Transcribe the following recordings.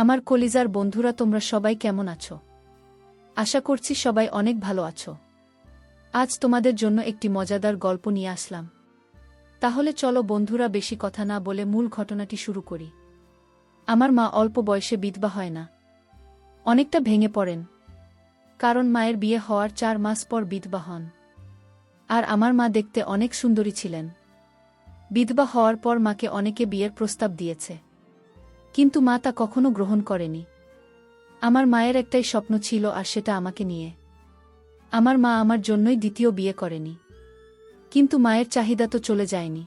আমার কলিজার বন্ধুরা, তোমরা সবাই কেমন আছো? আশা করছি সবাই অনেক ভালো আছো। আজ তোমাদের জন্য একটি মজাদার গল্প নিয়ে আসলাম। তাহলে চলো বন্ধুরা, বেশি কথা না বলে মূল ঘটনাটি শুরু করি। আমার মা অল্প বয়সে বিধবা হয় না, অনেকটা ভেঙে পড়েন। কারণ মায়ের বিয়ে হওয়ার 4 মাস পর বিধবা হন। আর আমার মা দেখতে অনেক সুন্দরী ছিলেন। বিধবা হওয়ার পর মাকে অনেকে বিয়ের প্রস্তাব দিয়েছে, কিন্তু মা তা কখনো গ্রহণ করেনি। আমার মায়ের একটাই স্বপ্ন ছিল, আর সেটা আমাকে নিয়ে। আমার মা আমার জন্যই দ্বিতীয় বিয়ে করেনি, কিন্তু মায়ের চাহিদা তো চলে যায়নি।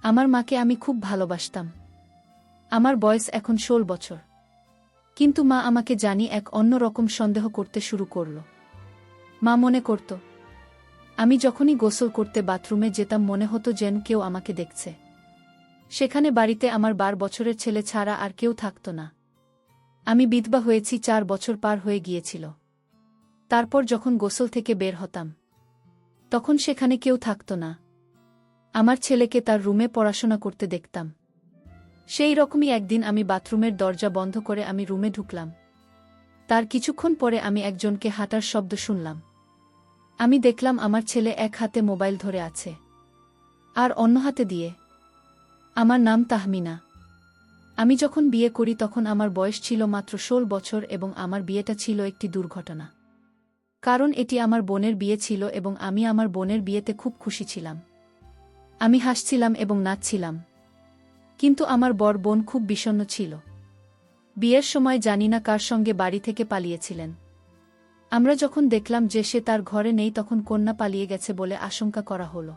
আমার মাকে আমি খুব ভালোবাসতাম। আমার বয়স এখন 16 বছর, কিন্তু মা আমাকে জানি এক অন্য রকম সন্দেহ করতে শুরু করল। মা মনে করত, আমি যখনই গোসল করতে বাথরুমে যেতাম মনে হতো যেন কেউ আমাকে দেখছে। সেখানে বাড়িতে আমার 12 বছরের ছেলে ছাড়া আর কেউ থাকত না। আমি বিধবা হয়েছি 4 বছর পার হয়ে গিয়েছিল। তারপর যখন গোসল থেকে বের হতাম, তখন সেখানে কেউ থাকত না। আমার ছেলেকে তার রুমে পড়াশোনা করতে দেখতাম। সেই রকমই একদিন আমি বাথরুমের দরজা বন্ধ করে আমি রুমে ঢুকলাম। তার কিছুক্ষণ পরে আমি একজনকে হাঁটার শব্দ শুনলাম। আমি দেখলাম আমার ছেলে এক হাতে মোবাইল ধরে আছে, আর অন্য হাতে দিয়ে। আমার নাম তাহমিনা। আমি যখন বিয়ে করি তখন আমার বয়স ছিল মাত্র 16 বছর, এবং আমার বিয়েটা ছিল একটি দুর্ঘটনা। কারণ এটি আমার বোনের বিয়ে ছিল এবং আমি আমার বোনের বিয়েতে খুব খুশি ছিলাম। আমি হাসছিলাম এবং নাচছিলাম। কিন্তু আমার বর বোন খুব বিষণ্ণ ছিল। বিয়ের সময় জানি না কার সঙ্গে বাড়ি থেকে পালিয়েছিলেন। আমরা যখন দেখলাম যে সে তার ঘরে নেই, তখন কন্যা পালিয়ে গেছে বলে আশঙ্কা করা হলো।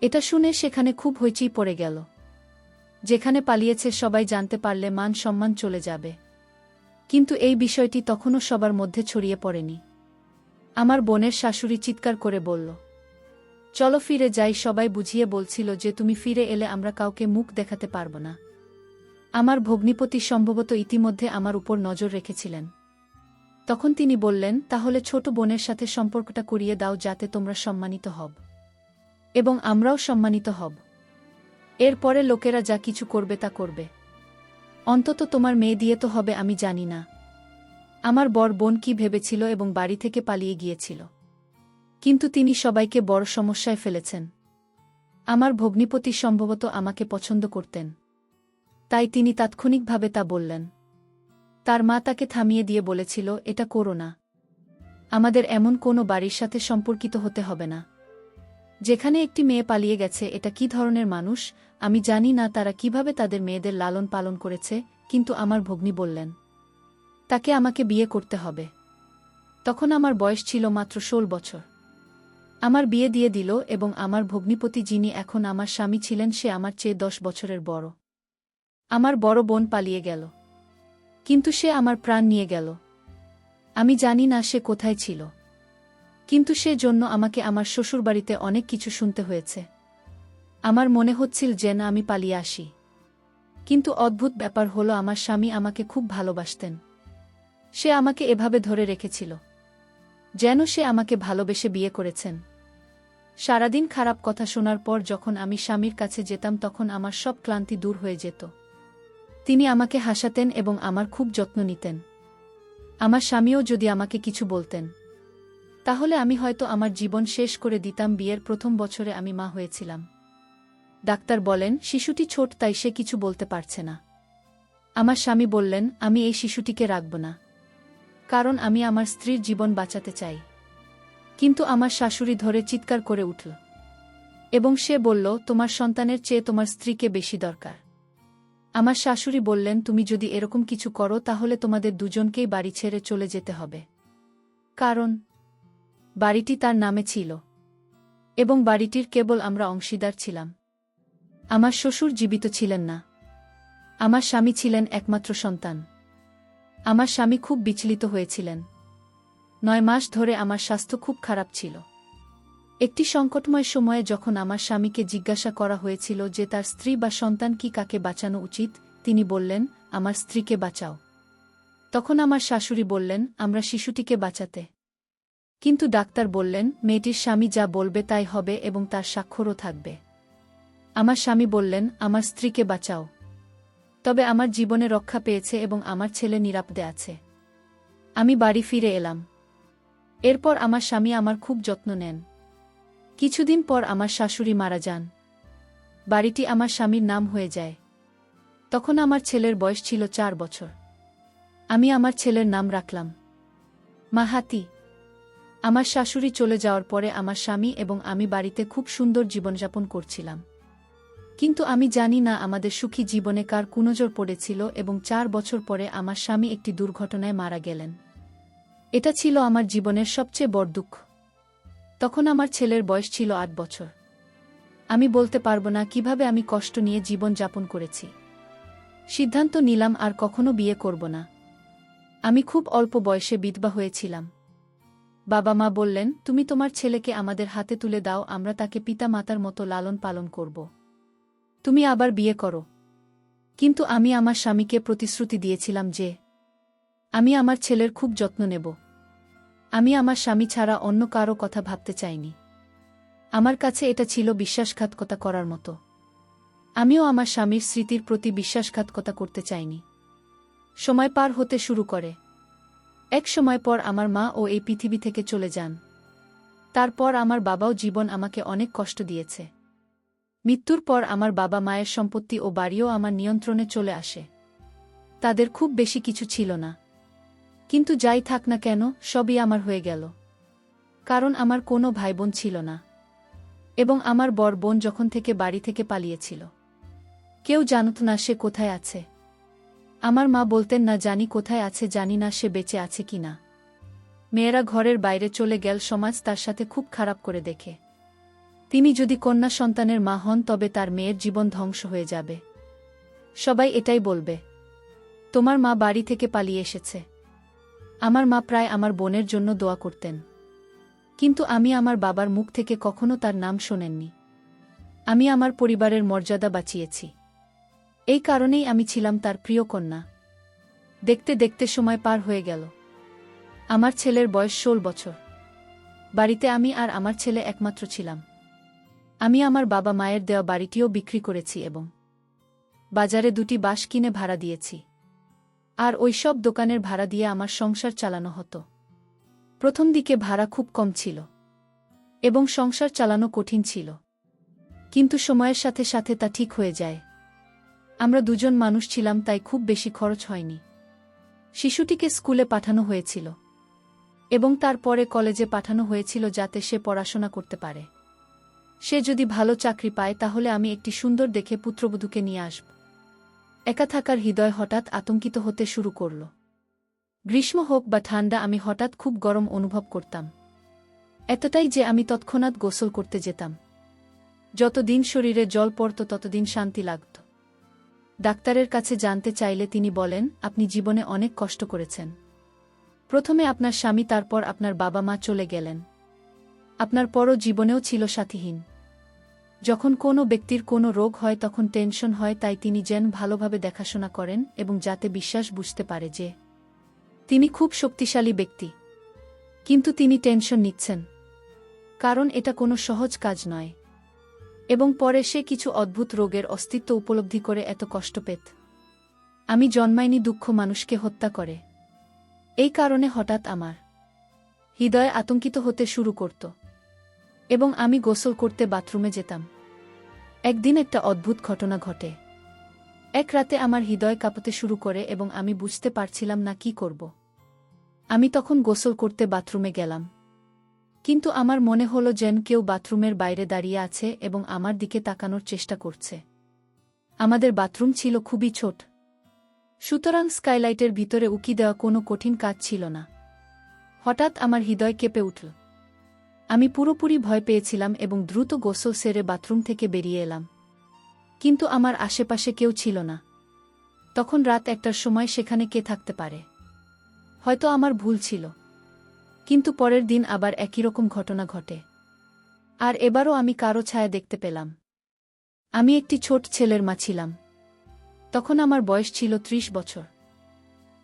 এটা শুনে সেখানে খুব হইচই পড়ে গেল। যেখানে পালিয়েছে সবাই জানতে পারলে মান সম্মান চলে যাবে। কিন্তু এই বিষয়টি তখনও সবার মধ্যে ছড়িয়ে পড়েনি। আমার বোনের শাশুড়ি চিৎকার করে বলল, চলো ফিরে যাই। সবাই বুঝিয়ে বলছিল যে তুমি ফিরে এলে আমরা কাউকে মুখ দেখাতে পারব না। আমার ভগ্নিপতি সম্ভবত ইতিমধ্যে আমার উপর নজর রেখেছিলেন। তখন তিনি বললেন, তাহলে ছোট বোনের সাথে সম্পর্কটা করিয়ে দাও, যাতে তোমরা সম্মানিত হব এবং আমরাও সম্মানিত হব। এরপরে লোকেরা যা কিছু করবে তা করবে। অন্তত তোমার মেয়ে দিয়ে তো হবে। আমি জানি না আমার বর বোন কি ভেবেছিল এবং বাড়ি থেকে পালিয়ে গিয়েছিল, কিন্তু তিনি সবাইকে বড় সমস্যায় ফেলেছেন। আমার ভগ্নিপতি সম্ভবত আমাকে পছন্দ করতেন, তাই তিনি তাৎক্ষণিকভাবে তা বললেন। তার মা তাকে থামিয়ে দিয়ে বলেছিল, এটা করো না। আমাদের এমন কোনো বাড়ির সাথে সম্পর্কিত হতে হবে না যেখানে একটি মেয়ে পালিয়ে গেছে। এটা কি ধরনের মানুষ আমি জানি না, তারা কিভাবে তাদের মেয়েদের লালন পালন করেছে, কিন্তু আমার ভগ্নী বললেন তাকে আমাকে বিয়ে করতে হবে। তখন আমার বয়স ছিল মাত্র 16 বছর। আমার বিয়ে দিয়ে দিল, এবং আমার ভগ্নিপতি, যিনি এখন আমার স্বামী ছিলেন, সে আমার চেয়ে 10 বছরের বড়। আমার বড় বোন পালিয়ে গেল, কিন্তু সে আমার প্রাণ নিয়ে গেল। আমি জানি না সে কোথায় ছিল, কিন্তু সে জন্য আমাকে আমার শ্বশুরবাড়িতে অনেক কিছু শুনতে হয়েছে। আমার মনে হচ্ছিল যেন আমি পালিয়ে আসি। কিন্তু অদ্ভুত ব্যাপার হলো, আমার স্বামী আমাকে খুব ভালোবাসতেন। সে আমাকে এভাবে ধরে রেখেছিল যেন সে আমাকে ভালোবেসে বিয়ে করেছেন। সারাদিন খারাপ কথা শোনার পর যখন আমি স্বামীর কাছে যেতাম, তখন আমার সব ক্লান্তি দূর হয়ে যেত। তিনি আমাকে হাসাতেন এবং আমার খুব যত্ন নিতেন। আমার স্বামীও যদি আমাকে কিছু বলতেন, তাহলে আমি হয়তো আমার জীবন শেষ করে দিতাম। বিয়ের প্রথম বছরে আমি মা হয়েছিলাম। ডাক্তার বলেন শিশুটি ছোট, তাই সে কিছু বলতে পারছে না। আমার স্বামী বললেন, আমি এই শিশুটিকে রাখব না, কারণ আমি আমার স্ত্রীর জীবন বাঁচাতে চাই। কিন্তু আমার শাশুড়ি ধরে চিৎকার করে উঠল এবং সে বলল, তোমার সন্তানের চেয়ে তোমার স্ত্রীকে বেশি দরকার। আমার শাশুড়ি বললেন, তুমি যদি এরকম কিছু করো তাহলে তোমাদের দুজনকেই বাড়ি ছেড়ে চলে যেতে হবে। কারণ বাড়িটি তার নামে ছিল এবং বাড়িটির কেবল আমরা অংশীদার ছিলাম। আমার শ্বশুর জীবিত ছিলেন না। আমার স্বামী ছিলেন একমাত্র সন্তান। আমার স্বামী খুব বিচলিত হয়েছিলেন। 9 মাস ধরে আমার স্বাস্থ্য খুব খারাপ ছিল। একটি সংকটময় সময়ে যখন আমার স্বামীকে জিজ্ঞাসা করা হয়েছিল যে তার স্ত্রী বা সন্তান কি কাকে বাঁচানো উচিত, তিনি বললেন, আমার স্ত্রীকে বাঁচাও। তখন আমার শাশুড়ি বললেন, আমরা শিশুটিকে বাঁচাতে। কিন্তু ডাক্তার বললেন, মেয়েটির স্বামী যা বলবে তাই হবে এবং তার স্বাক্ষরও থাকবে। আমার স্বামী বললেন, আমার স্ত্রীকে বাঁচাও। তবে আমার জীবনে রক্ষা পেয়েছে এবং আমার ছেলে নিরাপদে আছে। আমি বাড়ি ফিরে এলাম। এরপর আমার স্বামী আমার খুব যত্ন নেন। কিছুদিন পর আমার শাশুড়ি মারা যান। বাড়িটি আমার স্বামীর নাম হয়ে যায়। তখন আমার ছেলের বয়স ছিল 4 বছর। আমি আমার ছেলের নাম রাখলাম মাহাতি। আমার শাশুড়ি চলে যাওয়ার পরে আমার স্বামী এবং আমি বাড়িতে খুব সুন্দর জীবনযাপন করছিলাম। কিন্তু আমি জানি না আমাদের সুখী জীবনে কার কুনজর পড়েছিল এবং 4 বছর পরে আমার স্বামী একটি দুর্ঘটনায় মারা গেলেন। এটা ছিল আমার জীবনের সবচেয়ে বড় দুঃখ। তখন আমার ছেলের বয়স ছিল 8 বছর। আমি বলতে পারবো না কিভাবে আমি কষ্ট নিয়ে জীবন যাপন করেছি। সিদ্ধান্ত নিলাম আর কখনো বিয়ে করব না। আমি খুব অল্প বয়সে বিধবা হয়েছিলাম। বাবা মা বললেন, তুমি তোমার ছেলেকে আমাদের হাতে তুলে দাও, আমরা তাকে পিতা মাতার মতো লালন পালন করব। তুমি আবার বিয়ে করো। কিন্তু আমি আমার স্বামীকে প্রতিশ্রুতি দিয়েছিলাম যে আমি আমার ছেলের খুব যত্ন নেব। আমি আমার স্বামী ছাড়া অন্য কারো কথা ভাবতে চাইনি। আমার কাছে এটা ছিল বিশ্বাসঘাতকতা করার মতো। আমিও আমার স্বামীর স্মৃতির প্রতি বিশ্বাসঘাতকতা করতে চাইনি। সময় পার হতে শুরু করে। এক সময় পর আমার মা ও এই পৃথিবী থেকে চলে যান। তারপর আমার বাবাও জীবন আমাকে অনেক কষ্ট দিয়েছে। মৃত্যুর পর আমার বাবা মায়ের সম্পত্তি ও বাড়িও আমার নিয়ন্ত্রণে চলে আসে। তাদের খুব বেশি কিছু ছিল না। কিন্তু যাই থাক না কেন, সবই আমার হয়ে গেল। কারণ আমার কোনো ভাইবোন ছিল না। এবং আমার বড় বোন যখন থেকে বাড়ি থেকে পালিয়েছিল, কেউ জানত না সে কোথায় আছে। আমার মা বলতেন না জানি কোথায় আছে, জানি না সে বেঁচে আছে কি না। মেয়েরা ঘরের বাইরে চলে গেল, সমাজ তার সাথে খুব খারাপ করে দেখে। তিনি যদি কন্যা সন্তানের মা হন তবে তার মেয়ের জীবন ধ্বংস হয়ে যাবে। সবাই এটাই বলবে, তোমার মা বাড়ি থেকে পালিয়ে এসেছে। আমার মা প্রায় আমার বোনের জন্য দোয়া করতেন। কিন্তু আমি আমার বাবার মুখ থেকে কখনো তার নাম শোনেননি। আমি আমার পরিবারের মর্যাদা বাঁচিয়েছি। এই কারণেই আমি ছিলাম তার প্রিয় কন্যা। দেখতে দেখতে সময় পার হয়ে গেল। আমার ছেলের বয়স 16 বছর। বাড়িতে আমি আর আমার ছেলে একমাত্র ছিলাম। আমি আমার বাবা মায়ের দেওয়া বাড়িটিও বিক্রি করেছি এবং বাজারে 2টি বাস কিনে ভাড়া দিয়েছি। আর ওই সব দোকানের ভাড়া দিয়ে আমার সংসার চালানো হতো। প্রথম দিকে ভাড়া খুব কম ছিল এবং সংসার চালানো কঠিন ছিল। কিন্তু সময়ের সাথে সাথে তা ঠিক হয়ে যায়। আমরা দুজন মানুষ ছিলাম, তাই খুব বেশি খরচ হয়নি। শিশুটিকে স্কুলে পাঠানো হয়েছিল এবং তারপরে কলেজে পাঠানো হয়েছিল যাতে সে পড়াশোনা করতে পারে। সে যদি ভালো চাকরি পায় তাহলে আমি একটি সুন্দর দেখে পুত্রবধূকে নিয়ে আসব। একা থাকার হৃদয় হঠাৎ আতঙ্কিত হতে শুরু করল। গ্রীষ্ম হোক বা ঠান্ডা, আমি হঠাৎ খুব গরম অনুভব করতাম। এতটাই যে আমি তৎক্ষণাৎ গোসল করতে যেতাম। যতদিন শরীরে জল পড়ত ততদিন শান্তি লাগত। ডাক্তারের কাছে জানতে চাইলে তিনি বলেন, আপনি জীবনে অনেক কষ্ট করেছেন। প্রথমে আপনার স্বামী, তারপর আপনার বাবা মা চলে গেলেন। আপনার পরও জীবনেও ছিল সাথীহীন। যখন কোনো ব্যক্তির কোনো রোগ হয় তখন টেনশন হয়, তাই তিনি যেন ভালোভাবে দেখাশোনা করেন এবং যাতে বিশ্বাস বুঝতে পারে যে তিনি খুব শক্তিশালী ব্যক্তি। কিন্তু তিনি টেনশন নিচ্ছেন কারণ এটা কোনো সহজ কাজ নয়। এবং পরে সে কিছু অদ্ভুত রোগের অস্তিত্ব উপলব্ধি করে এত কষ্ট পেত। আমি জন্মাইনি দুঃখ মানুষকে হত্যা করে। এই কারণে হঠাৎ আমার হৃদয় আতঙ্কিত হতে শুরু করত এবং আমি গোসল করতে বাথরুমে যেতাম। একদিন একটা অদ্ভুত ঘটনা ঘটে। এক রাতে আমার হৃদয় কাঁপতে শুরু করে এবং আমি বুঝতে পারছিলাম না কি করব। আমি তখন গোসল করতে বাথরুমে গেলাম। কিন্তু আমার মনে হলো যেন কেউ বাথরুমের বাইরে দাঁড়িয়ে আছে এবং আমার দিকে তাকানোর চেষ্টা করছে। আমাদের বাথরুম ছিল খুবই ছোট, সুতরাং স্কাইলাইটের ভিতরে উকি দেওয়া কোনো কঠিন কাজ ছিল না। হঠাৎ আমার হৃদয় কেঁপে উঠল। আমি পুরোপুরি ভয় পেয়েছিলাম এবং দ্রুত গোসল সেরে বাথরুম থেকে বেরিয়ে এলাম। কিন্তু আমার আশেপাশে কেউ ছিল না। তখন রাত 1টার সময় সেখানে কে থাকতে পারে? হয়তো আমার ভুল ছিল। কিন্তু পরের দিন আবার একই রকম ঘটনা ঘটে। আর এবারও আমি কারো ছায়া দেখতে পেলাম। আমি একটি ছোট ছেলের মা ছিলাম। তখন আমার বয়স ছিল 30 বছর।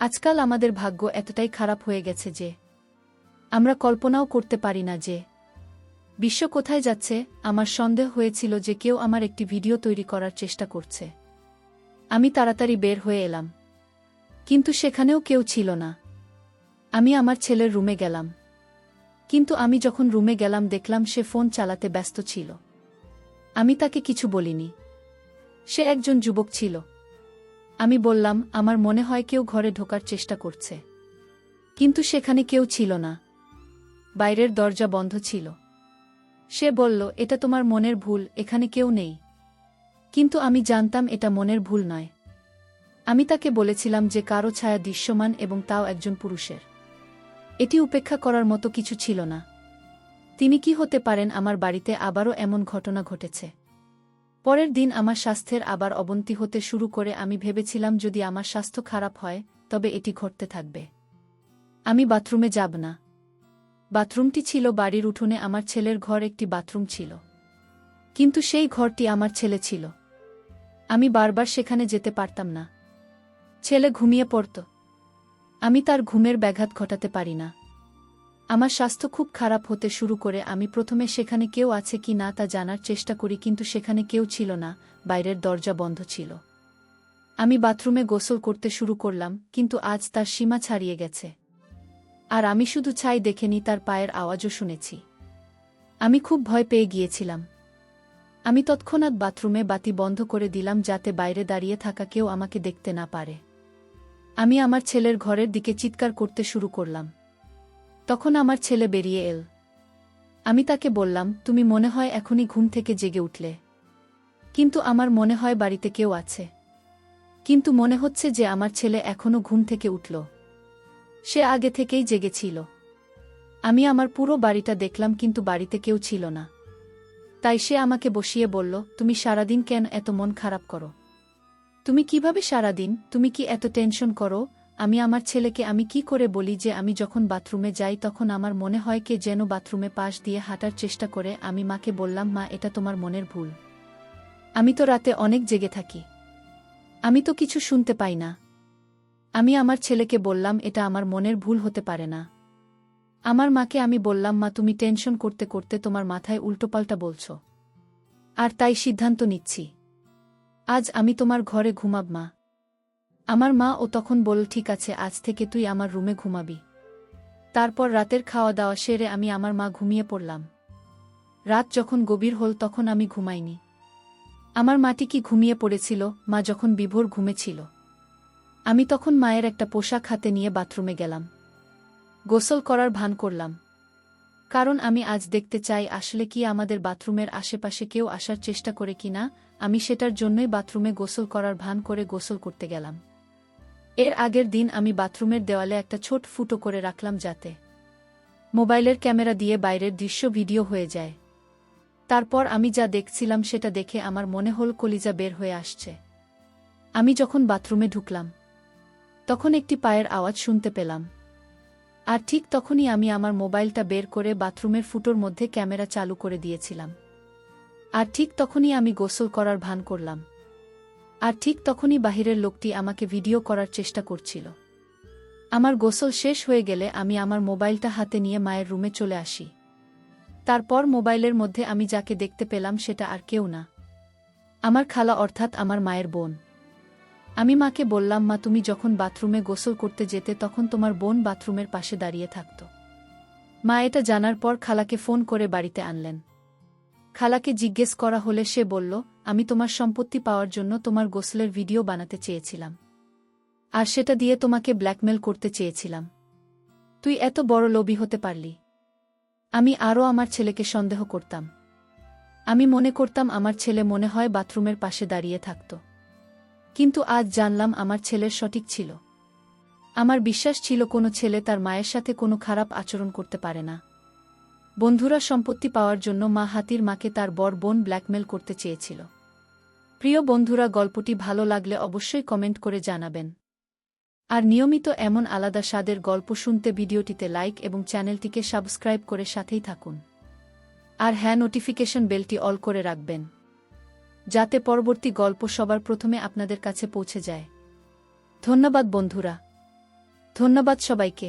আজকাল আমাদের ভাগ্য এতটাই খারাপ হয়ে গেছে যে আমরা কল্পনাও করতে পারি না যে বিশ্ব কোথায় যাচ্ছে। আমার সন্দেহ হয়েছিল যে কেউ আমার একটি ভিডিও তৈরি করার চেষ্টা করছে। আমি তাড়াতাড়ি বের হয়ে এলাম, কিন্তু সেখানেও কেউ ছিল না। আমি আমার ছেলের রুমে গেলাম, কিন্তু আমি যখন রুমে গেলাম দেখলাম সে ফোন চালাতে ব্যস্ত ছিল। আমি তাকে কিছু বলিনি। সে একজন যুবক ছিল। আমি বললাম, আমার মনে হয় কেউ ঘরে ঢোকার চেষ্টা করছে। কিন্তু সেখানে কেউ ছিল না, বাইরের দরজা বন্ধ ছিল। সে বলল, এটা তোমার মনের ভুল, এখানে কেউ নেই। কিন্তু আমি জানতাম এটা মনের ভুল নয়। আমি তাকে বলেছিলাম যে কারো ছায়া দৃশ্যমান, এবং তাও একজন পুরুষের। এটি উপেক্ষা করার মতো কিছু ছিল না। তিনি কি হতে পারেন? আমার বাড়িতে আবারও এমন ঘটনা ঘটেছে। পরের দিন আমার স্বাস্থ্যের আবার অবনতি হতে শুরু করে। আমি ভেবেছিলাম যদি আমার স্বাস্থ্য খারাপ হয় তবে এটি ঘটতে থাকবে। আমি বাথরুমে যাব না। বাথরুমটি ছিল বাড়ির উঠোনে। আমার ছেলের ঘর একটি বাথরুম ছিল, কিন্তু সেই ঘরটি আমার ছেলে ছিল। আমি বারবার সেখানে যেতে পারতাম না। ছেলে ঘুমিয়ে পড়ত, আমি তার ঘুমের ব্যাঘাত ঘটাতে পারি না। আমার স্বাস্থ্য খুব খারাপ হতে শুরু করে। আমি প্রথমে সেখানে কেউ আছে কি না তা জানার চেষ্টা করি, কিন্তু সেখানে কেউ ছিল না, বাইরের দরজা বন্ধ ছিল। আমি বাথরুমে গোসল করতে শুরু করলাম, কিন্তু আজ তার সীমা ছাড়িয়ে গেছে। আর আমি শুধু ছাই দেখেনি, তার পায়ের আওয়াজও শুনেছি। আমি খুব ভয় পেয়ে গিয়েছিলাম। আমি তৎক্ষণাৎ বাথরুমে বাতি বন্ধ করে দিলাম, যাতে বাইরে দাঁড়িয়ে থাকা কেউ আমাকে দেখতে না পারে। আমি আমার ছেলের ঘরের দিকে চিৎকার করতে শুরু করলাম। তখন আমার ছেলে বেরিয়ে এল। আমি তাকে বললাম, তুমি মনে হয় এখনই ঘুম থেকে জেগে উঠলে। কিন্তু আমার মনে হয় বাড়িতে কেউ আছে। কিন্তু মনে হচ্ছে যে আমার ছেলে এখনও ঘুম থেকে উঠল। সে আগে থেকেই জেগেছিল। আমি আমার পুরো বাড়িটা দেখলাম, কিন্তু বাড়িতে কেউ ছিল না। তাই সে আমাকে বসিয়ে বলল, তুমি সারাদিন কেন এত মন খারাপ করো? তুমি কিভাবে সারাদিন? তুমি কি এত টেনশন করো? আমি আমার ছেলেকে আমি কি করে বলি যে আমি যখন বাথরুমে যাই তখন আমার মনে হয় কে যেন বাথরুমে পাশ দিয়ে হাঁটার চেষ্টা করে। আমি মাকে বললাম, মা, এটা তোমার মনের ভুল। আমি তো রাতে অনেক জেগে থাকি, আমি তো কিছু শুনতে পাই না। আমি আমার ছেলেকে বললাম, এটা আমার মনের ভুল হতে পারে না। আমার মাকে আমি বললাম, মা, তুমি টেনশন করতে করতে তোমার মাথায় উল্টোপাল্টা বলছো, আর তাই সিদ্ধান্ত নিচ্ছি আজ আমি তোমার ঘরে ঘুমাব, মা। আমার মা ও তখন বলল, ঠিক আছে, আজ থেকে তুই আমার রুমে ঘুমাবি। তারপর রাতের খাওয়া দাওয়া সেরে আমি আমার মা ঘুমিয়ে পড়লাম। রাত যখন গভীর হল তখন আমি ঘুমাইনি। আমার মাটি কি ঘুমিয়ে পড়েছিল, মা যখন বিভোর ঘুমেছিল। আমি তখন মায়ের একটা পোশাক হাতে নিয়ে বাথরুমে গেলাম। গোসল করার ভান করলাম, কারণ আমি আজ দেখতে চাই আসলে কি আমাদের বাথরুমের আশেপাশে কেউ আসার চেষ্টা করে কিনা। আমি সেটার জন্যই বাথরুমে গোসল করার ভান করে গোসল করতে গেলাম। এর আগের দিন আমি বাথরুমের দেওয়ালে একটা ছোট ফুটো করে রাখলাম, যাতে মোবাইলের ক্যামেরা দিয়ে বাইরের দৃশ্য ভিডিও হয়ে যায়। তারপর আমি যা দেখছিলাম সেটা দেখে আমার মনে হল কলিজা বের হয়ে আসছে। আমি যখন বাথরুমে ঢুকলাম তখন একটি পায়ের আওয়াজ শুনতে পেলাম। আর ঠিক তখনই আমি আমার মোবাইলটা বের করে বাথরুমের ফুটোর মধ্যে ক্যামেরা চালু করে দিয়েছিলাম। আর ঠিক তখনই আমি গোসল করার ভান করলাম। আর ঠিক তখনই বাহিরের লোকটি আমাকে ভিডিও করার চেষ্টা করছিল। আমার গোসল শেষ হয়ে গেলে আমি আমার মোবাইলটা হাতে নিয়ে মায়ের রুমে চলে আসি। তারপর মোবাইলের মধ্যে আমি যাকে দেখতে পেলাম সেটা আর কেউ না, আমার খালা, অর্থাৎ আমার মায়ের বোন। আমি মাকে বললাম, মা, তুমি যখন বাথরুমে গোসল করতে যেতে তখন তোমার বোন বাথরুমের পাশে দাঁড়িয়ে থাকত। মা এটা জানার পর খালাকে ফোন করে বাড়িতে আনলেন। খালাকে জিজ্ঞেস করা হলে সে বলল, আমি তোমার সম্পত্তি পাওয়ার জন্য তোমার গোসলের ভিডিও বানাতে চেয়েছিলাম, আর সেটা দিয়ে তোমাকে ব্ল্যাকমেল করতে চেয়েছিলাম। তুই এত বড় লোভী হতে পারলি। আমি আরও আমার ছেলেকে সন্দেহ করতাম। আমি মনে করতাম আমার ছেলে মনে হয় বাথরুমের পাশে দাঁড়িয়ে থাকত, কিন্তু আজ জানলাম আমার ছেলের সঠিক ছিল। আমার বিশ্বাস ছিল কোনো ছেলে তার মায়ের সাথে কোনো খারাপ আচরণ করতে পারে না। বন্ধুরা, সম্পত্তি পাওয়ার জন্য মা হাতির মাকে তার বড় বোন ব্ল্যাকমেল করতে চেয়েছিল। প্রিয় বন্ধুরা, গল্পটি ভালো লাগলে অবশ্যই কমেন্ট করে জানাবেন। আর নিয়মিত এমন আলাদা স্বাদের গল্প শুনতে ভিডিওটিতে লাইক এবং চ্যানেলটিকে সাবস্ক্রাইব করে সাথেই থাকুন। আর হ্যাঁ, নোটিফিকেশন বেলটি অল করে রাখবেন, যাতে পরবর্তী গল্প সবার প্রথমে আপনাদের কাছে পৌঁছে যায়। ধন্যবাদ বন্ধুরা, ধন্যবাদ সবাইকে।